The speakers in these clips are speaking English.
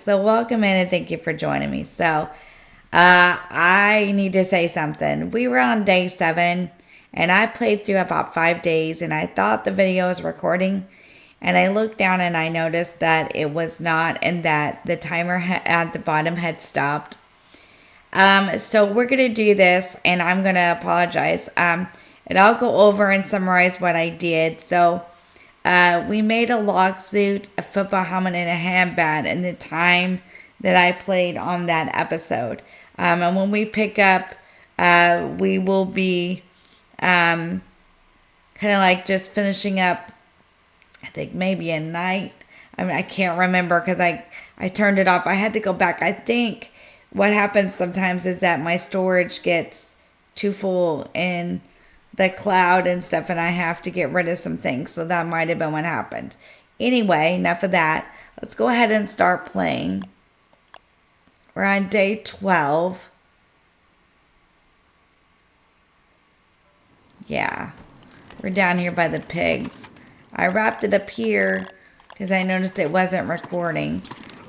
So welcome in and thank you for joining me. I need to say something. We were on day 7 and I played through about 5 days and I thought the video was recording and I looked down and I noticed that it was not and that the timer at the bottom had stopped. So we're going to do this and I'm going to apologize. And I'll go over and summarize what I did. We made a log suit, a football helmet, and a handbag in the time that I played on that episode. And when we pick up, we will be kind of like just finishing up, I think maybe a night. I mean, I can't remember because I turned it off. I had to go back. I think what happens sometimes is that my storage gets too full in the cloud and stuff, and I have to get rid of some things. So that might have been what happened. Anyway, enough of that. Let's go ahead and start playing. We're on day 12. Yeah, we're down here by the pigs. I wrapped it up here because I noticed it wasn't recording.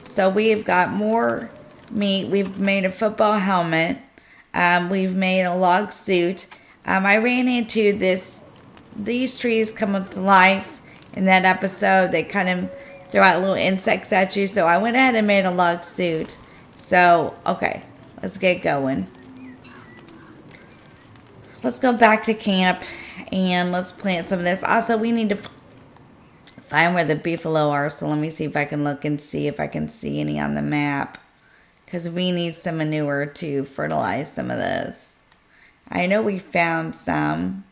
So we've got more meat. We've made a football helmet. We've made a log suit. I ran into these trees come up to life in that episode. They kind of throw out little insects at you. So I went ahead and made a log suit. So, okay, let's get going. Let's go back to camp and let's plant some of this. Also, we need to find where the beefalo are. So let me see if I can look and see if I can see any on the map. Because we need some manure to fertilize some of this. I know we found some.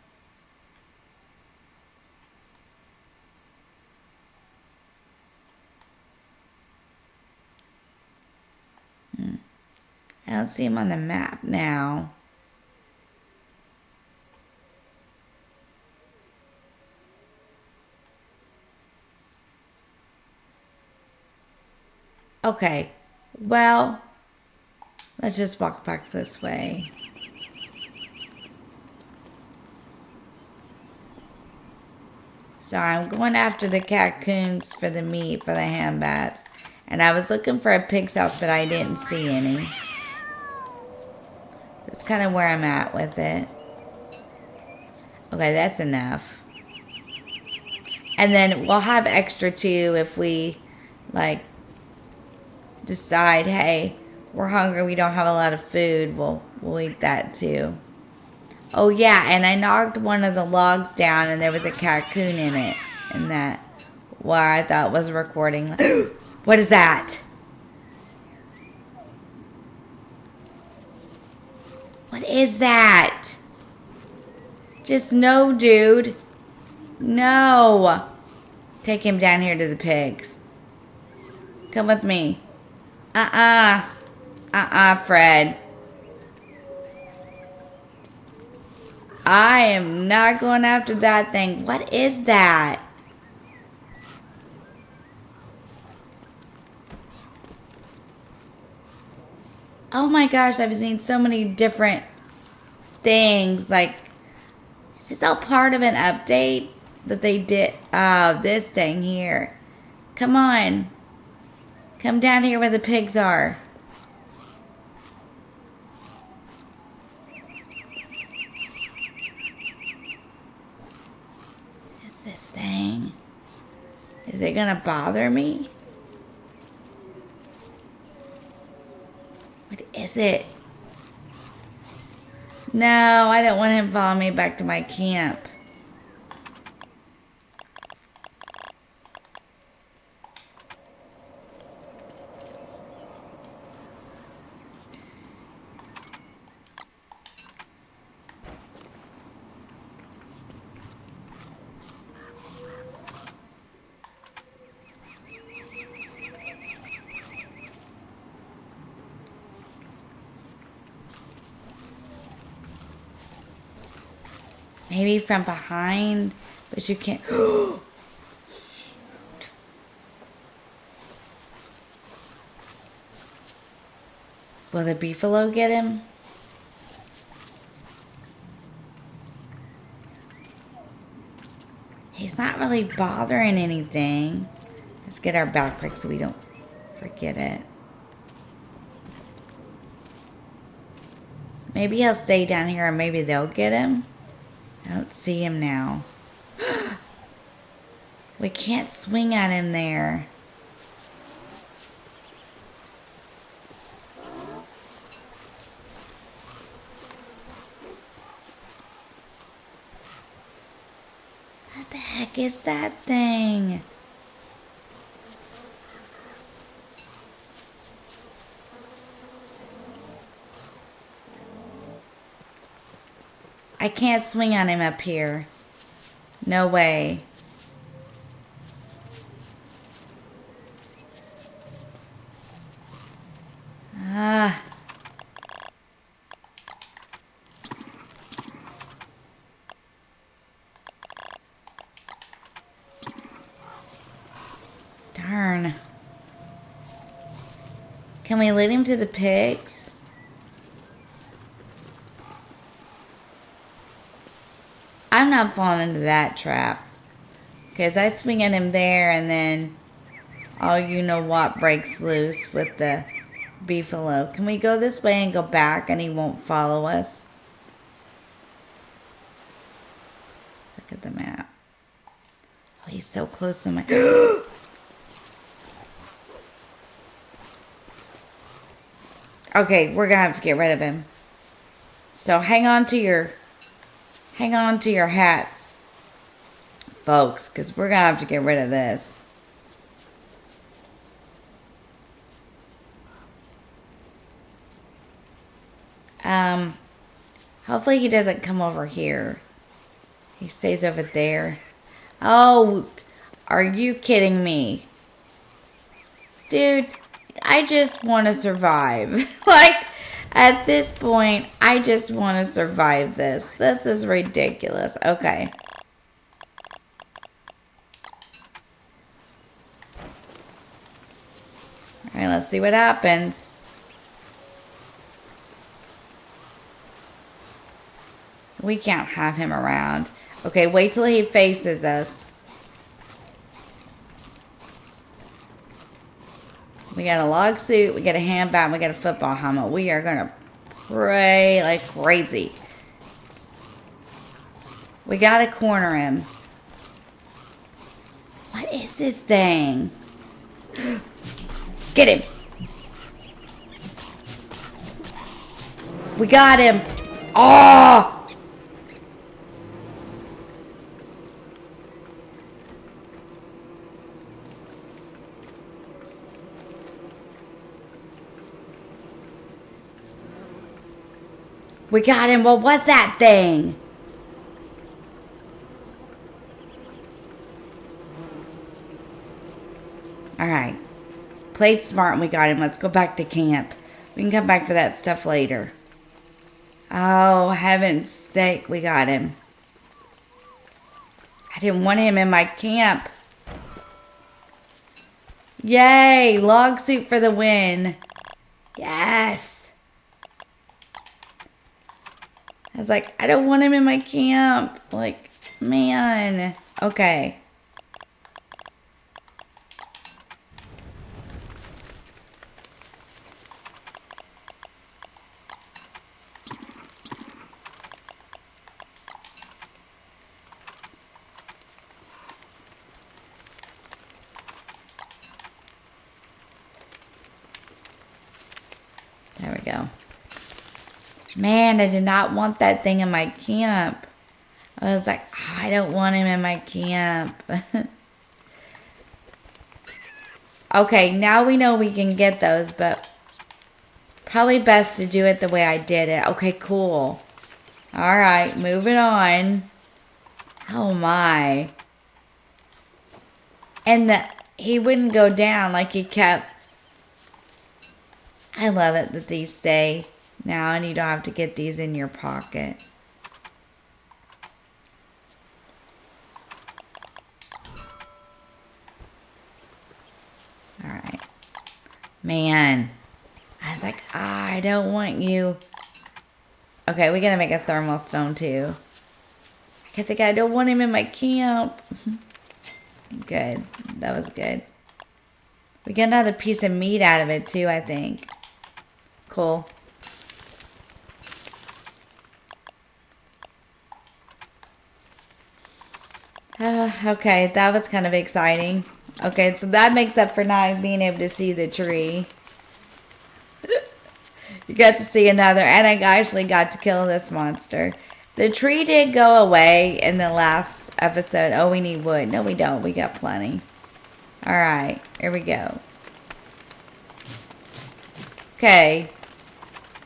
I don't see them on the map now. Okay, well, let's just walk back this way. So I'm going after the raccoons for the meat for the handbats. And I was looking for a pig's house, but I didn't see any. That's kind of where I'm at with it. Okay, that's enough. And then we'll have extra too if we, like, decide, hey, we're hungry, we don't have a lot of food. We'll eat that too. Oh yeah, and I knocked one of the logs down and there was a raccoon in it. And that, where I thought was recording. What is that? What is that? Just no, dude. No. Take him down here to the pigs. Come with me. Fred. I am not going after that thing. What is that? Oh my gosh, I've seen so many different things. Like, is this all part of an update that they did? Oh, this thing here. Come on. Come down here where the pigs are. This thing? Is it gonna bother me? What is it? No, I don't want him following me back to my camp. Maybe from behind, but you can't. Will the beefalo get him? He's not really bothering anything. Let's get our backpack so we don't forget it. Maybe he'll stay down here and maybe they'll get him. I don't see him now. We can't swing at him there. What the heck is that thing? I can't swing on him up here. No way. Ah. Darn. Can we lead him to the pigs? I'm not falling into that trap. Because I swing at him there and then all you know what breaks loose with the beefalo. Can we go this way and go back and he won't follow us? Let's look at the map. Oh, he's so close to my... Okay, we're gonna have to get rid of him. So hang on to your hats, folks, because we're gonna have to get rid of this. Hopefully he doesn't come over here. He stays over there. Oh, are you kidding me? Dude, I just want to survive. Like, at this point, I just want to survive this. This is ridiculous. Okay. Alright, let's see what happens. We can't have him around. Okay, wait till he faces us. We got a log suit, we got a hand bat, we got a football helmet. We are gonna pray like crazy. We gotta corner him. What is this thing? Get him. We got him. Oh! We got him. What was that thing? Alright. Played smart and we got him. Let's go back to camp. We can come back for that stuff later. Oh, heaven's sake, we got him. I didn't want him in my camp. Yay! Log suit for the win. Yes! I was like, I don't want him in my camp. Like, man. Okay. There we go. Man, I did not want that thing in my camp. I was like, oh, I don't want him in my camp. Okay, now we know we can get those, but probably best to do it the way I did it. Okay, cool. Alright, moving on. Oh my. And he wouldn't go down, like he kept. I love it that these stay now and you don't have to get these in your pocket. Alright. Man. I was like, I don't want you. Okay, we gotta make a thermal stone too. I kept thinking, I don't want him in my camp. Good. That was good. We got another piece of meat out of it too, I think. Cool. Okay, that was kind of exciting. Okay, so that makes up for not being able to see the tree. You got to see another, and I actually got to kill this monster. The tree did go away in the last episode. Oh, we need wood. No, we don't. We got plenty. Alright, here we go. Okay.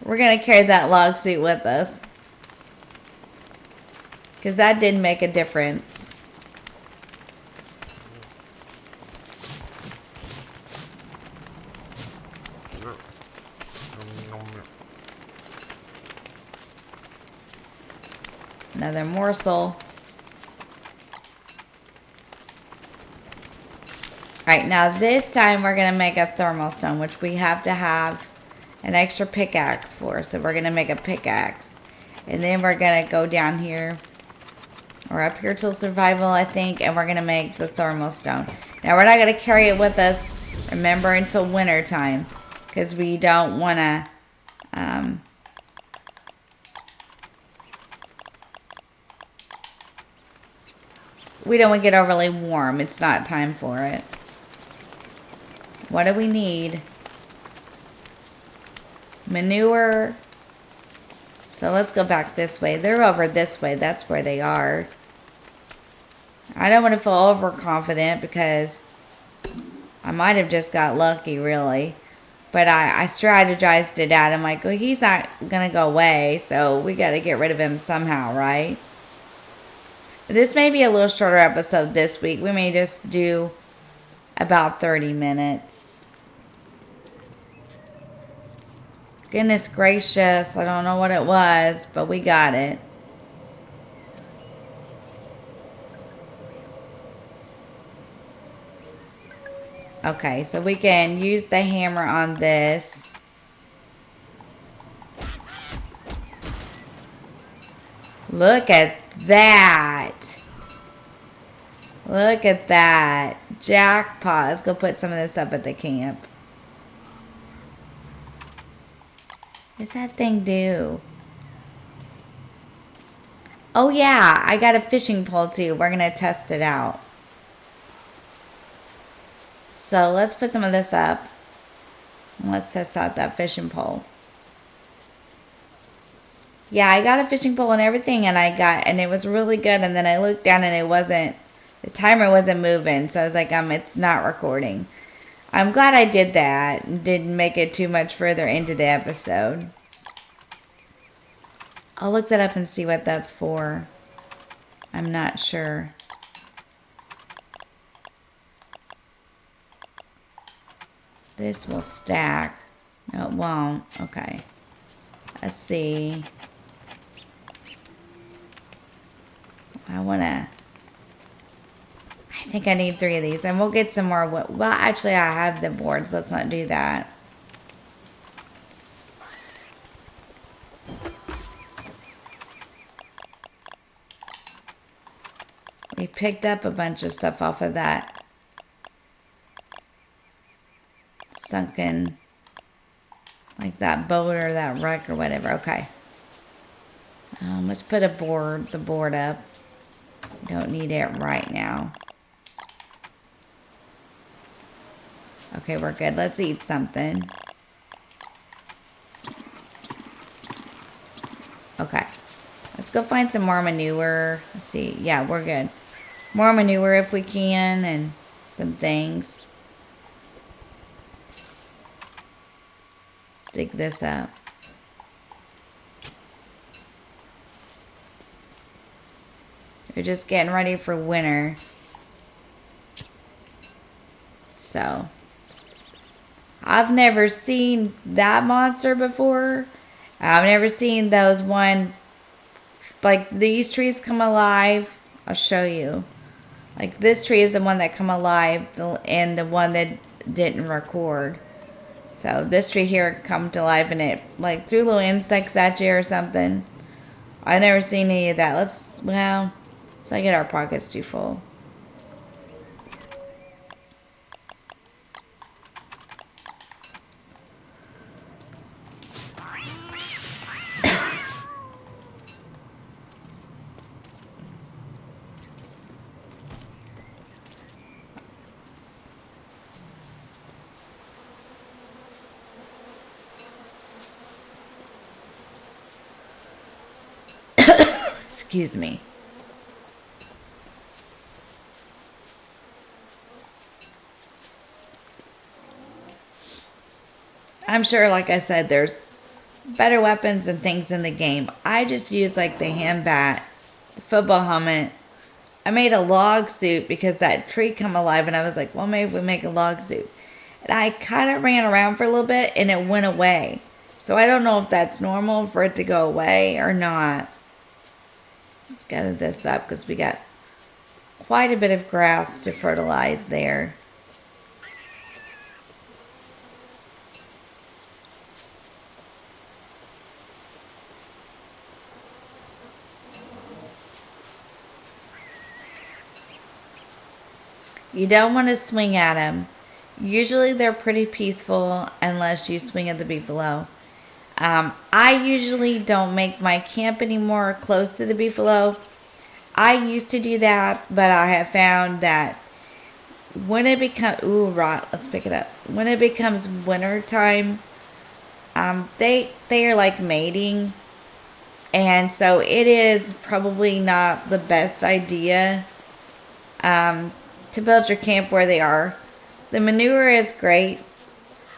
We're going to carry that log suit with us. Because that did make a difference. Another morsel. Alright, now this time we're going to make a thermal stone, which we have to have an extra pickaxe for. So we're going to make a pickaxe. And then we're going to go down here. Or up here till survival, I think. And we're going to make the thermal stone. Now we're not going to carry it with us, remember, until winter time. Because we don't want to... we don't want to get overly warm. It's not time for it. What do we need? Manure. So let's go back this way. They're over this way. That's where they are. I don't want to feel overconfident because I might have just got lucky, really. But I strategized it out. I'm like, well, he's not going to go away, so we got to get rid of him somehow, right? This may be a little shorter episode this week. We may just do about 30 minutes. Goodness gracious, I don't know what it was, but we got it. Okay, so we can use the hammer on this. Look at that. Look at that. Jackpot. Let's go put some of this up at the camp. What's that thing do? Oh yeah, I got a fishing pole too. We're going to test it out. So let's put some of this up. And let's test out that fishing pole. Yeah, I got a fishing pole and everything, and it was really good. And then I looked down and the timer wasn't moving. So I was like, it's not recording. I'm glad I did that and didn't make it too much further into the episode. I'll look that up and see what that's for. I'm not sure. This will stack. No, it won't. Okay. Let's see. I think I need 3 of these. And we'll get some more. Well, actually, I have the boards. Let's not do that. We picked up a bunch of stuff off of that sunken, like that boat or that wreck or whatever. Okay. Let's put the board up. Don't need it right now. Okay, we're good. Let's eat something. Okay. Let's go find some more manure. Let's see. Yeah, we're good. More manure if we can, and some things. Let's dig this up. We're just getting ready for winter. So, I've never seen that monster before. I've never seen those like these trees come alive. I'll show you. Like this tree is the one that come alive and the one that didn't record. So this tree here come to life and it like threw little insects at you or something. I've never seen any of that. Let's not get our pockets too full. Excuse me. I'm sure, like I said, there's better weapons and things in the game. I just use like the hand bat, the football helmet. I made a log suit because that tree come alive, and I was like, well, maybe we make a log suit. And I kind of ran around for a little bit and it went away. So I don't know if that's normal for it to go away or not. Let's gather this up because we got quite a bit of grass to fertilize there. You don't want to swing at them. Usually they're pretty peaceful unless you swing at the beefalo. I usually don't make my camp anymore close to the beefalo. I used to do that, but I have found that when it becomes, ooh, rot, let's pick it up. When it becomes winter time, they are like mating. And so it is probably not the best idea to build your camp where they are. The manure is great,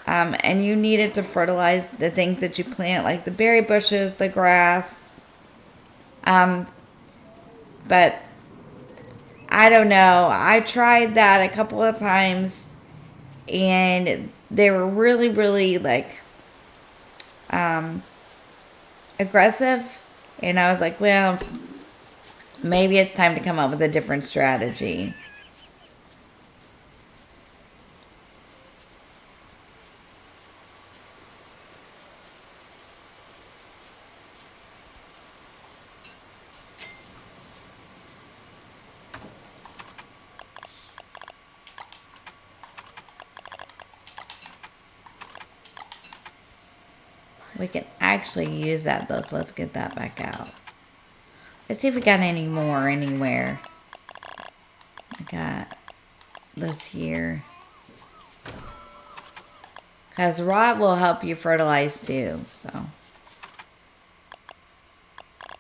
and you need it to fertilize the things that you plant, like the berry bushes, the grass. But I don't know. I tried that a couple of times, and they were really, really like aggressive. And I was like, well, maybe it's time to come up with a different strategy. We can actually use that though, so let's get that back out. Let's see if we got any more anywhere. I got this here. Because rot will help you fertilize too, so.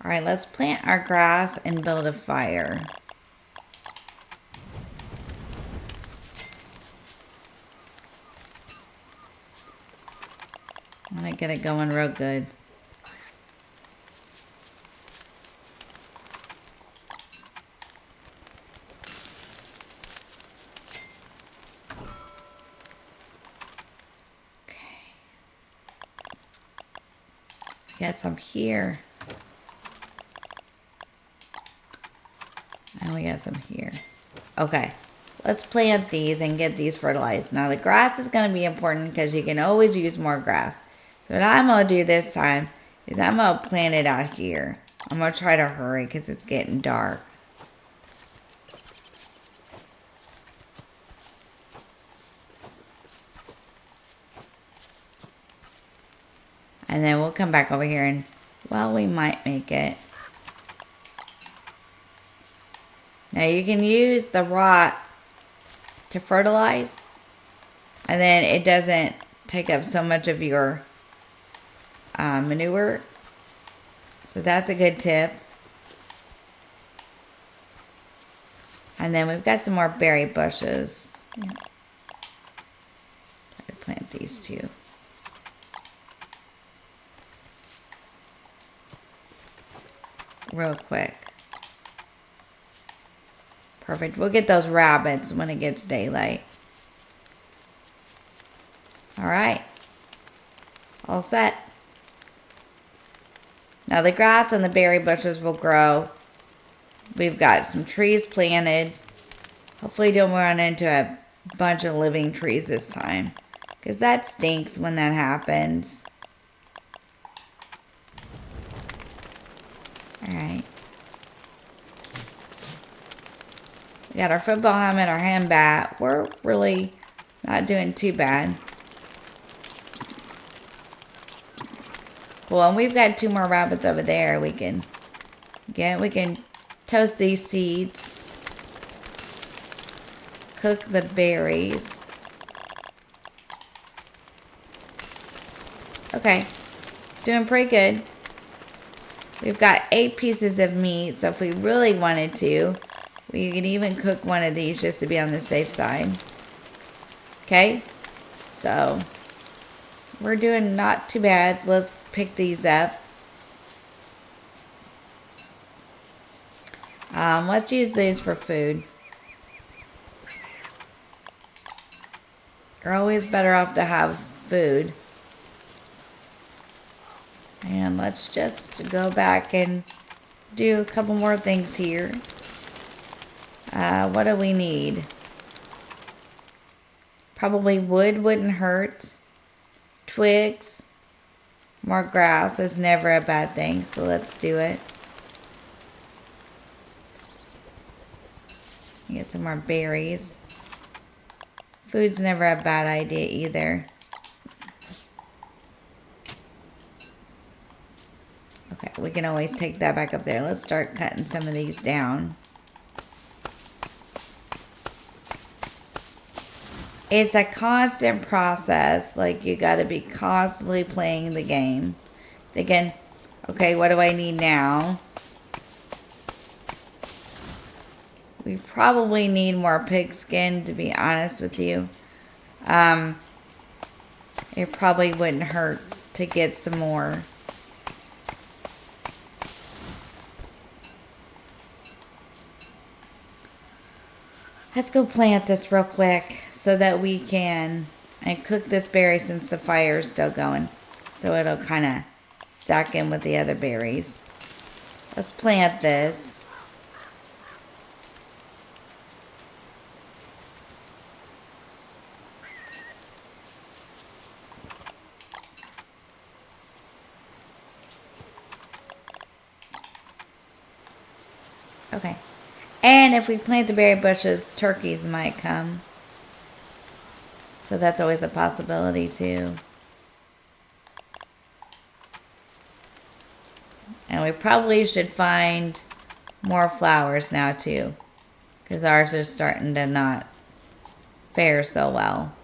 Alright, let's plant our grass and build a fire. I want to get it going real good. Okay. Got some here. And we got some here. Okay. Let's plant these and get these fertilized. Now the grass is going to be important because you can always use more grass. So what I'm going to do this time is I'm going to plant it out here. I'm going to try to hurry because it's getting dark. And then we'll come back over here and, well, we might make it. Now you can use the rot to fertilize. And then it doesn't take up so much of your manure. So that's a good tip. And then we've got some more berry bushes. Yeah. Try to plant these two. Real quick. Perfect. We'll get those rabbits when it gets daylight. All right. All set. Now the grass and the berry bushes will grow. We've got some trees planted. Hopefully don't run into a bunch of living trees this time, because that stinks when that happens. All right. We got our football helmet, our hand bat. We're really not doing too bad. Cool, and we've got 2 more rabbits over there we can get. We can toast these seeds. Cook the berries. Okay, doing pretty good. We've got 8 pieces of meat, so if we really wanted to, we could even cook one of these just to be on the safe side. Okay, so we're doing not too bad, so let's pick these up. Let's use these for food. You're always better off to have food. And let's just go back and do a couple more things here. What do we need? Probably wood wouldn't hurt. Twigs. More grass is never a bad thing, so let's do it. Get some more berries. Food's never a bad idea either. Okay, we can always take that back up there. Let's start cutting some of these down. It's a constant process. Like, you got to be constantly playing the game. Thinking, okay, what do I need now? We probably need more pig skin, to be honest with you. It probably wouldn't hurt to get some more. Let's go plant this real quick so that we can cook this berry since the fire is still going. So it'll kind of stack in with the other berries. Let's plant this. Okay. And if we plant the berry bushes, turkeys might come. So that's always a possibility too. And we probably should find more flowers now too, because ours are starting to not fare so well.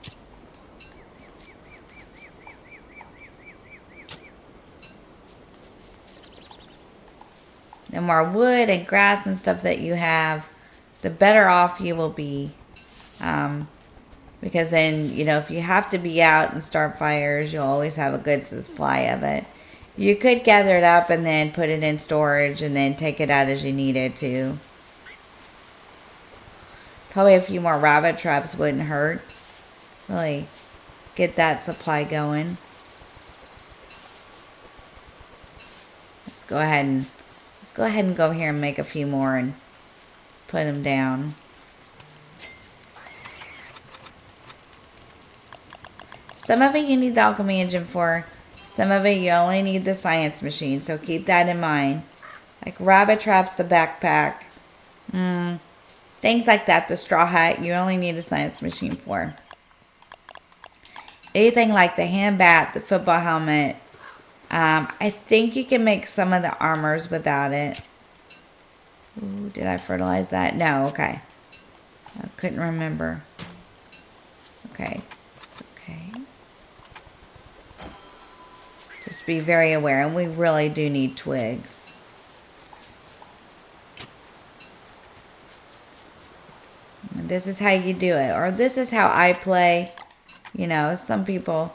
The more wood and grass and stuff that you have, the better off you will be. Because then, you know, if you have to be out and start fires, you'll always have a good supply of it. You could gather it up and then put it in storage and then take it out as you need it to. Probably a few more rabbit traps wouldn't hurt. Really get that supply going. Let's go ahead and go here and make a few more and put them down. Some of it you need the alchemy engine for. Some of it you only need the science machine, so keep that in mind. Like rabbit traps, the backpack. Things like that, the straw hat, you only need a science machine for. Anything like the hand bat, the football helmet. I think you can make some of the armors without it. Ooh, did I fertilize that? No, okay. I couldn't remember. Okay. It's okay. Just be very aware, and we really do need twigs. And this is how you do it, or this is how I play. You know, some people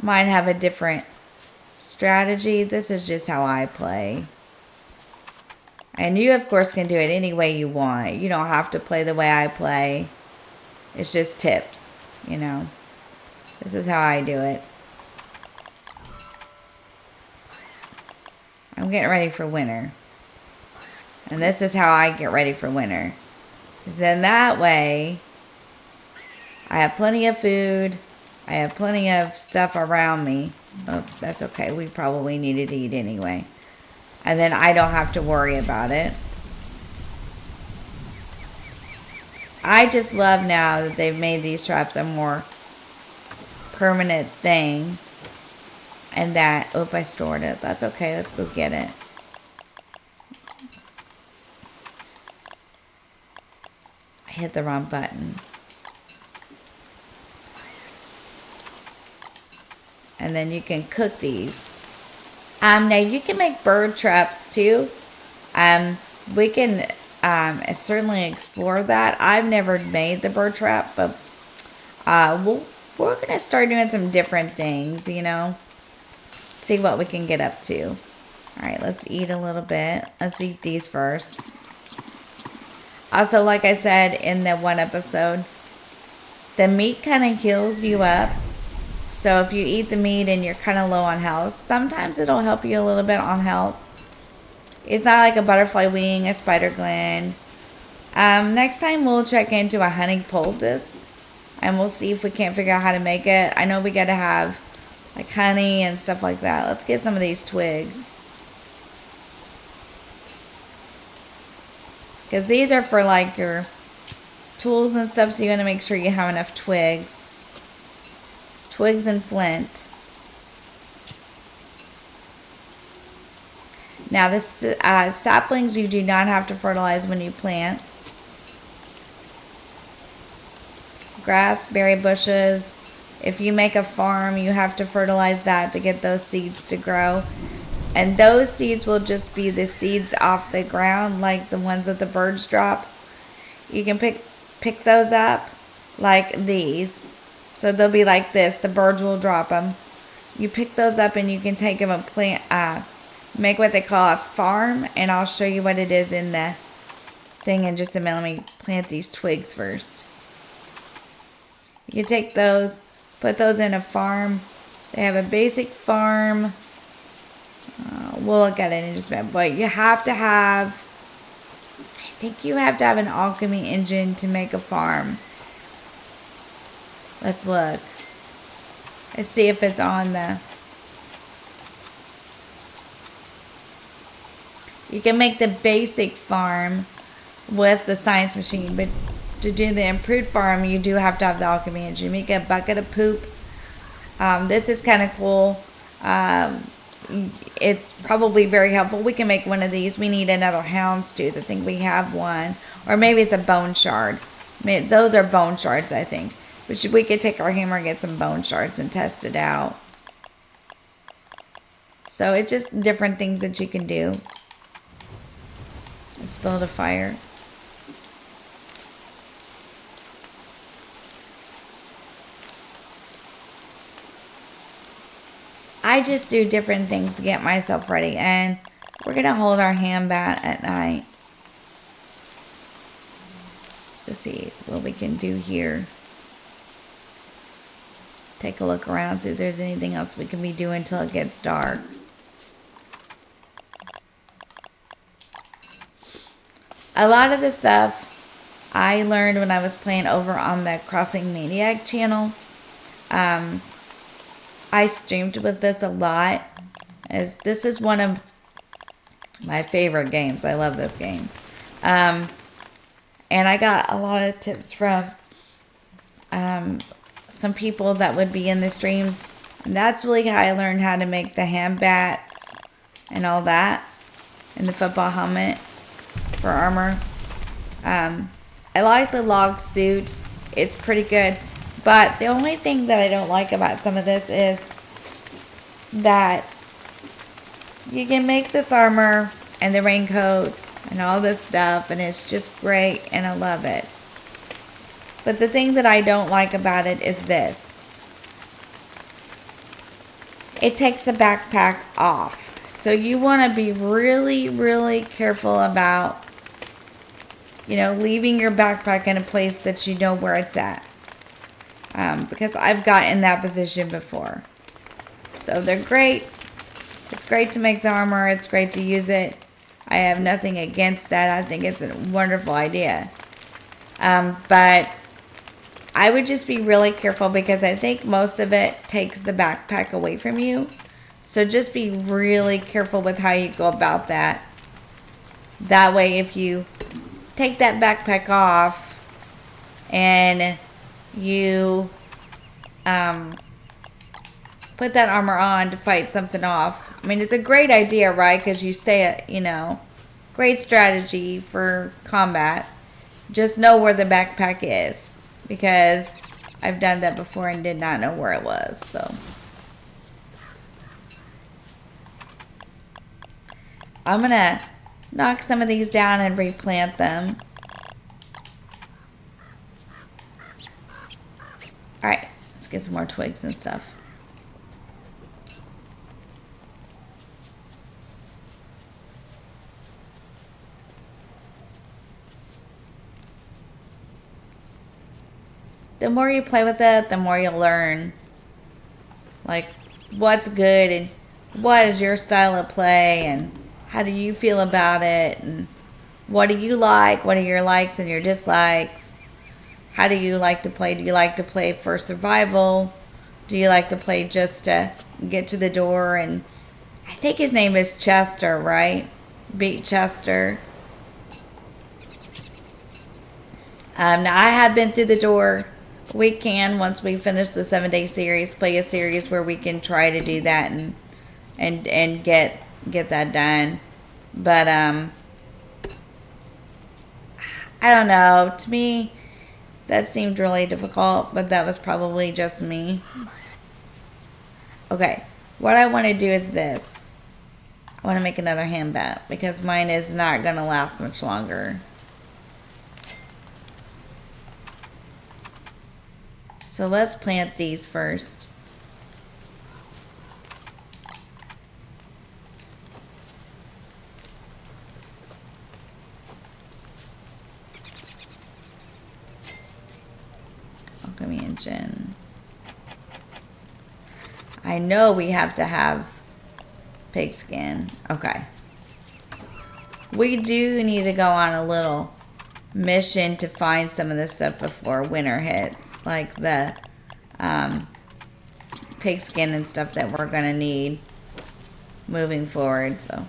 might have a different strategy. This is just how I play. And you, of course, can do it any way you want. You don't have to play the way I play. It's just tips, you know. This is how I do it. I'm getting ready for winter. And this is how I get ready for winter. Because then that way, I have plenty of food. I have plenty of stuff around me. Oh, that's okay. We probably needed to eat anyway. And then I don't have to worry about it. I just love now that they've made these traps a more permanent thing. And that, oh, I stored it. That's okay. Let's go get it. I hit the wrong button. And then you can cook these. Now you can make bird traps too. We can certainly explore that. I've never made the bird trap, but we're gonna start doing some different things, you know. See what we can get up to. All right, let's eat a little bit. Let's eat these first. Also, like I said in the one episode, the meat kind of heals you up. So if you eat the meat and you're kind of low on health, sometimes it'll help you a little bit on health. It's not like a butterfly wing, a spider gland. Next time we'll check into a honey poultice and we'll see if we can't figure out how to make it. I know we got to have like honey and stuff like that. Let's get some of these twigs. Because these are for like your tools and stuff, so you want to make sure you have enough twigs. Twigs and flint. Now this saplings you do not have to fertilize when you plant. Grass, berry bushes. If you make a farm, you have to fertilize that to get those seeds to grow. And those seeds will just be the seeds off the ground, like the ones that the birds drop. You can pick those up like these. So they'll be like this. The birds will drop them. You pick those up and you can take them and plant, make what they call a farm. And I'll show you what it is in the thing in just a minute. Let me plant these twigs first. You can take those, put those in a farm. They have a basic farm. We'll look at it in just a minute. But you have to have, I think you have to have an alchemy engine to make a farm. Let's look. Let's see if it's on the... You can make the basic farm with the science machine, but to do the improved farm, you do have to have the alchemy engine. Make a bucket of poop. This is kind of cool. It's probably very helpful. We can make one of these. We need another houndstooth. I think we have one. Or maybe it's a bone shard. Those are bone shards, I think. We could take our hammer and get some bone shards and test it out. So it's just different things that you can do. Let's build a fire. I just do different things to get myself ready. And we're going to hold our hand bat at night. Let's go see what we can do here. Take a look around, see if there's anything else we can be doing until it gets dark. A lot of the stuff I learned when I was playing over on the AdventureManiac channel. I streamed with this a lot, as this is one of my favorite games. I love this game. And I got a lot of tips from some people that would be in the streams. And that's really how I learned how to make the hand bats and all that. And the football helmet for armor. I like the log suit. It's pretty good. But the only thing that I don't like about some of this is that you can make this armor and the raincoats and all this stuff, and it's just great, and I love it. But the thing that I don't like about it is this. It takes the backpack off. So you want to be really, really careful about, leaving your backpack in a place that you know where it's at. Because I've got in that position before. So they're great. It's great to make the armor. It's great to use it. I have nothing against that. I think it's a wonderful idea. But I would just be really careful because I think most of it takes the backpack away from you. So just be really careful with how you go about that. That way, if you take that backpack off and you put that armor on to fight something off. I mean, it's a great idea, right? Because you stay, great strategy for combat. Just know where the backpack is, because I've done that before and did not know where it was. So I'm going to knock some of these down and replant them. All right, let's get some more twigs and stuff. The more you play with it, the more you'll learn. Like, what's good and what is your style of play and how do you feel about it and what do you like? What are your likes and your dislikes? How do you like to play? Do you like to play for survival? Do you like to play just to get to the door? And I think his name is Chester, right? Beat Chester. Now I have been through the door. We can, once we finish the 7-day series, play a series where we can try to do that and get that done. But I don't know. To me, that seemed really difficult, but that was probably just me. Okay, what I want to do is this. I want to make another hand bat because mine is not going to last much longer. So let's plant these first. Alchemy engine. I know we have to have pigskin. Okay. We do need to go on a little mission to find some of this stuff before winter hits. Like the pigskin and stuff that we're going to need moving forward. So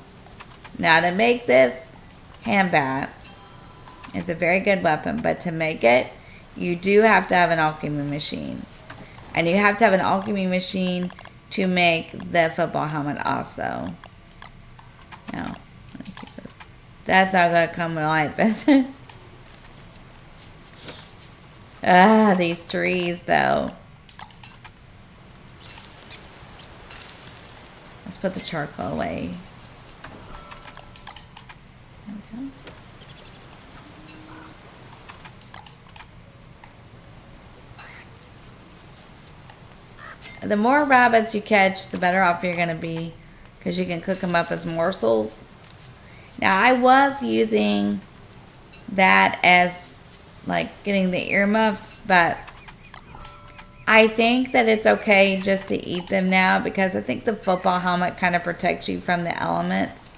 now to make this hand bat, it's a very good weapon. But to make it, you do have to have an alchemy machine. And you have to have an alchemy machine to make the football helmet also. Now, let me keep those. That's not going to come with life, is it? Ah, these trees, though. Let's put the charcoal away. There we go. The more rabbits you catch, the better off you're going to be, because you can cook them up as morsels. Now, I was using that as like getting the earmuffs, but I think that it's okay just to eat them now because I think the football helmet kind of protects you from the elements.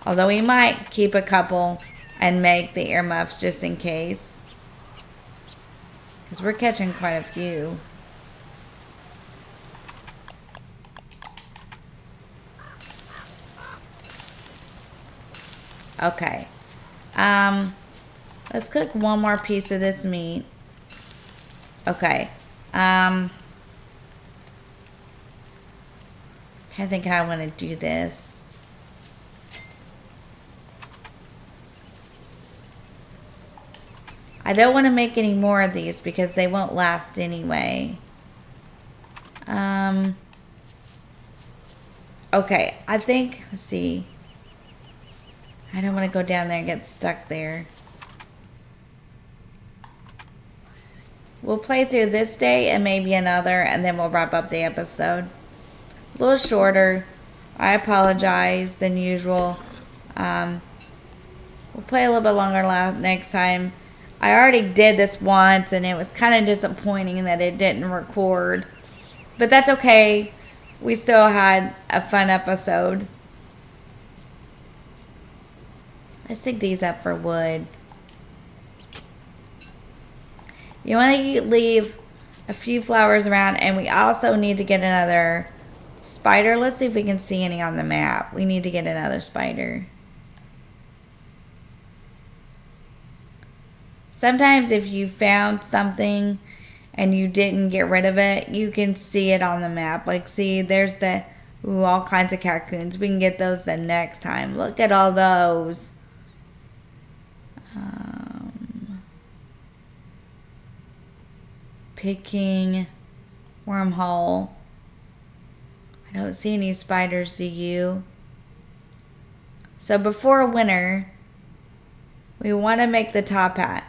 Although we might keep a couple and make the earmuffs just in case, because we're catching quite a few. Okay. Let's cook one more piece of this meat. Okay. I think I want to do this. I don't want to make any more of these because they won't last anyway. Okay, I think, let's see. I don't want to go down there and get stuck there. We'll play through this day and maybe another, and then we'll wrap up the episode. A little shorter. I apologize than usual. We'll play a little bit longer next time. I already did this once, and it was kind of disappointing that it didn't record. But that's okay. We still had a fun episode. Let's dig these up for wood. You want to leave a few flowers around, and we also need to get another spider. Let's see if we can see any on the map. We need to get another spider. Sometimes if you found something and you didn't get rid of it, you can see it on the map. Like, see, there's the, ooh, all kinds of cocoons. We can get those the next time. Look at all those. Picking wormhole. I don't see any spiders, do you? So before winter, we want to make the top hat.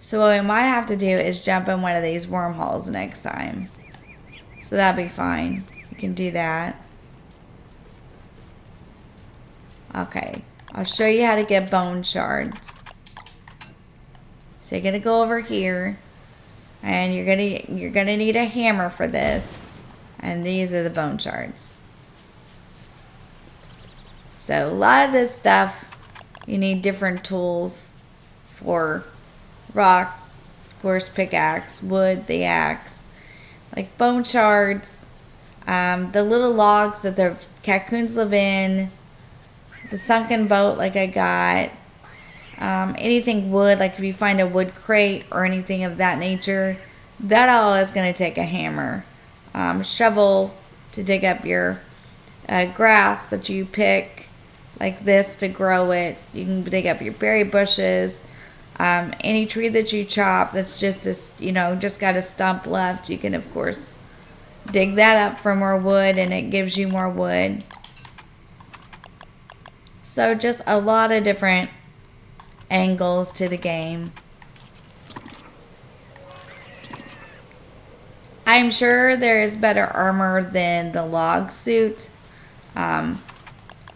So what we might have to do is jump in one of these wormholes next time. So that'll be fine. We can do that. Okay. I'll show you how to get bone shards. So you're gonna go over here, and you're gonna need a hammer for this. And these are the bone shards. So a lot of this stuff, you need different tools for. Rocks, of course, pickaxe, wood, the axe, like bone shards, the little logs that the cocoons live in, the sunken boat like I got, anything wood, like if you find a wood crate or anything of that nature, that all is going to take a hammer. Shovel to dig up your grass that you pick like this to grow it. You can dig up your berry bushes. Any tree that you chop that's just this, just got a stump left, you can of course dig that up for more wood, and it gives you more wood. So just a lot of different angles to the game. I'm sure there is better armor than the log suit. I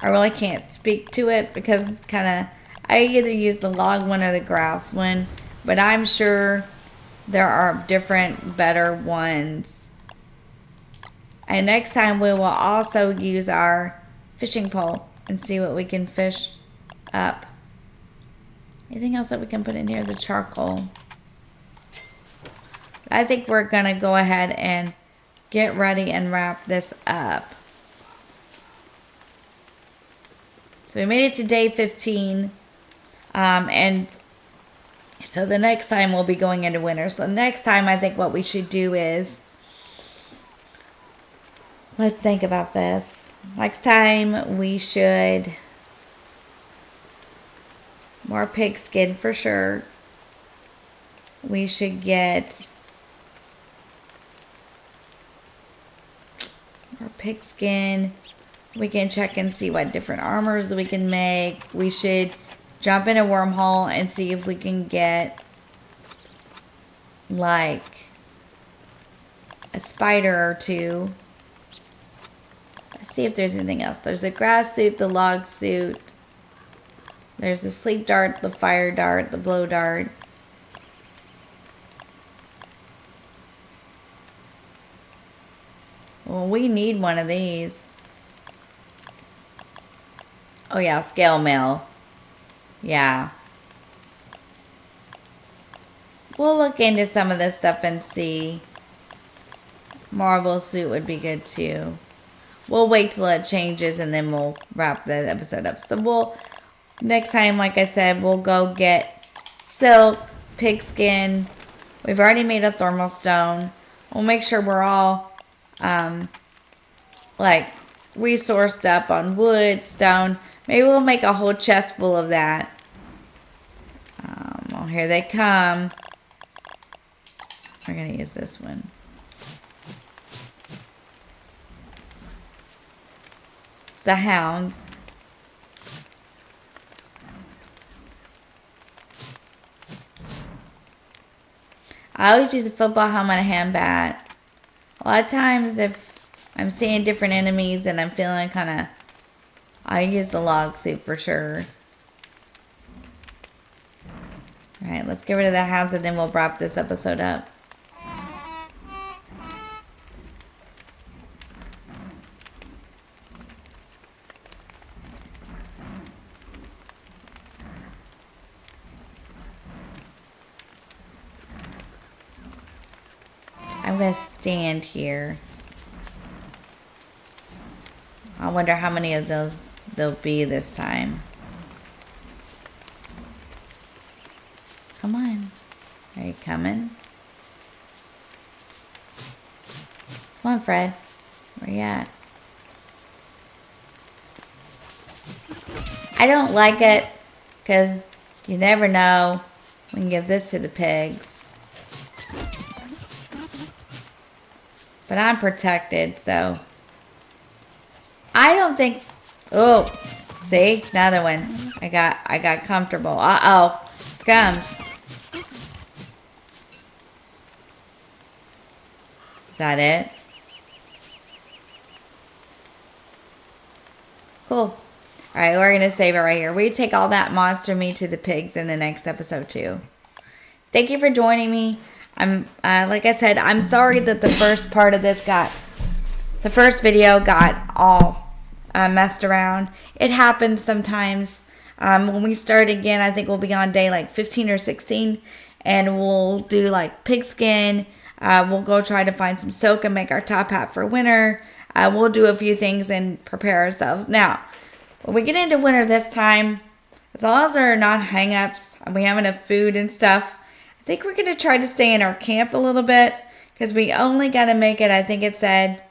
really can't speak to it because it's I either use the log one or the grass one, but I'm sure there are different, better ones. And next time we will also use our fishing pole and see what we can fish up. Anything else that we can put in here? The charcoal. I think we're going to go ahead and get ready and wrap this up. So we made it to day 15. And so the next time we'll be going into winter. So next time I think what we should do is, let's think about this. Next time we should, more pig skin for sure. We should get more pig skin. We can check and see what different armors we can make. We should jump in a wormhole and see if we can get like a spider or two. Let's see if there's anything else. There's a grass suit, the log suit. There's the sleep dart, the fire dart, the blow dart. Well, we need one of these. Oh yeah, scale mail. Yeah. We'll look into some of this stuff and see. Marble suit would be good too. We'll wait till it changes and then we'll wrap the episode up. So next time, like I said, we'll go get silk, pigskin. We've already made a thermal stone. We'll make sure we're all resourced up on wood, stone. Maybe we'll make a whole chest full of that. Well, here they come. We're going to use this one. It's the hounds. I always use a football helmet and a hand bat. A lot of times if I'm seeing different enemies and I'm feeling I use the log suit for sure. Alright, let's get rid of the hounds and then we'll wrap this episode up. I'm going to stand here. I wonder how many of those there'll be this time. Come on. Are you coming? Come on, Fred. Where you at? I don't like it because you never know. We can give this to the pigs. But I'm protected, so I don't think... Oh, See? Another one. I got comfortable. Uh-oh. Comes. Is that it? Cool. Alright, we're going to save it right here. We take all that monster meat to the pigs in the next episode too. Thank you for joining me. I'm like I said, I'm sorry that the first part of this the first video got all messed around. It happens sometimes. When we start again, I think we'll be on day like 15 or 16, and we'll do like pigskin. We'll go try to find some silk and make our top hat for winter. We'll do a few things and prepare ourselves. Now, when we get into winter this time, as long as there are not hang-ups and we have enough food and stuff, I think we're going to try to stay in our camp a little bit, because we only got to make it, I think it said,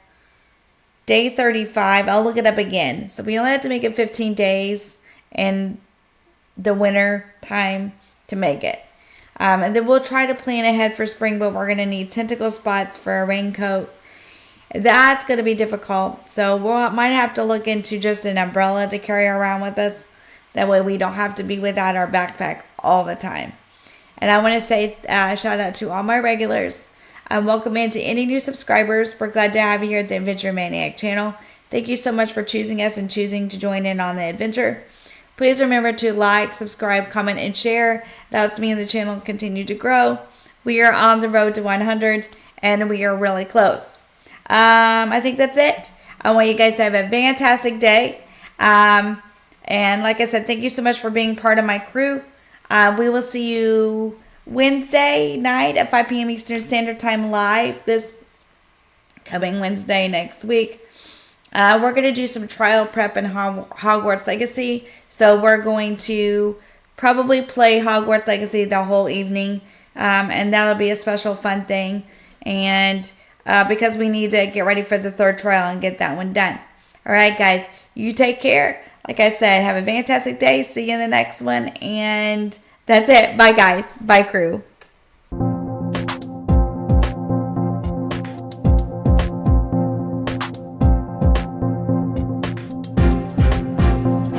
day 35. I'll look it up again. So we only have to make it 15 days in the winter time to make it. And then we'll try to plan ahead for spring, but we're going to need tentacle spots for a raincoat. That's going to be difficult. So we might have to look into just an umbrella to carry around with us. That way we don't have to be without our backpack all the time. And I want to say shout out to all my regulars. Welcome in to any new subscribers. We're glad to have you here at the Adventure Maniac channel. Thank you so much for choosing us and choosing to join in on the adventure. Please remember to like, subscribe, comment, and share. That helps me and the channel continue to grow. We are on the road to 100, and we are really close. I think that's it. I want you guys to have a fantastic day. And like I said, thank you so much for being part of my crew. We will see you Wednesday night at 5 p.m. Eastern Standard Time live this coming Wednesday next week. We're going to do some trial prep in Hogwarts Legacy. So we're going to probably play Hogwarts Legacy the whole evening. And that'll be a special fun thing. And because we need to get ready for the third trial and get that one done. All right, guys, you take care. Like I said, have a fantastic day. See you in the next one. And that's it. Bye, guys. Bye, crew.